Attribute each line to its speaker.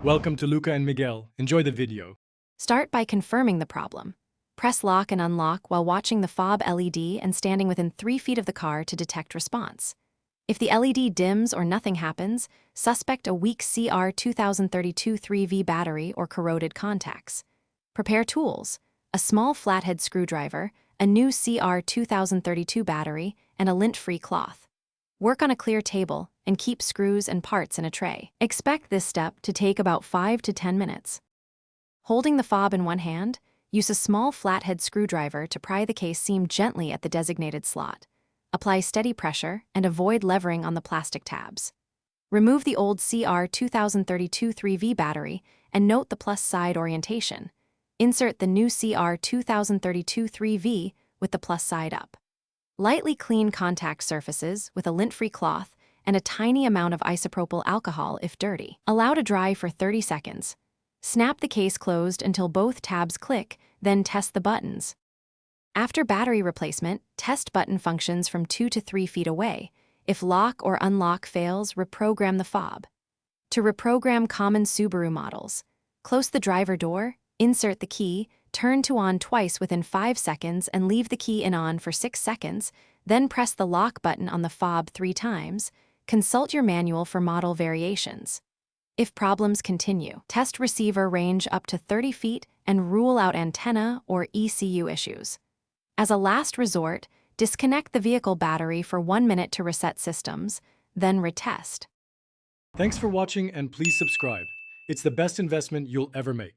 Speaker 1: Welcome to Luca and Miguel. Enjoy the video.
Speaker 2: Start by confirming the problem. Press lock and unlock while watching the fob LED and standing within 3 feet of the car to detect response. If the LED dims or nothing happens, suspect a weak CR 2032 3V battery or corroded contacts. Prepare tools: a small flathead screwdriver, a new CR 2032 battery, and a lint-free cloth. Work on a clear table and keep screws and parts in a tray. Expect this step to take about 5 to 10 minutes. Holding the fob in one hand, use a small flathead screwdriver to pry the case seam gently at the designated slot. Apply steady pressure and avoid levering on the plastic tabs. Remove the old CR 2032 3V battery and note the plus side orientation. Insert the new CR 2032 3V with the plus side up. Lightly clean contact surfaces with a lint-free cloth and a tiny amount of isopropyl alcohol if dirty. Allow to dry for 30 seconds. Snap the case closed until both tabs click, then test the buttons. After battery replacement, test button functions from 2 to 3 feet away. If lock or unlock fails, reprogram the fob. To reprogram common Subaru models, close the driver door, insert the key, turn to on twice within 5 seconds and leave the key in on for 6 seconds, then press the lock button on the fob 3 times. Consult your manual for model variations. If problems continue, test receiver range up to 30 feet and rule out antenna or ECU issues. As a last resort, disconnect the vehicle battery for 1 minute to reset systems, then retest.
Speaker 1: Thanks for watching and please subscribe. It's the best investment you'll ever make.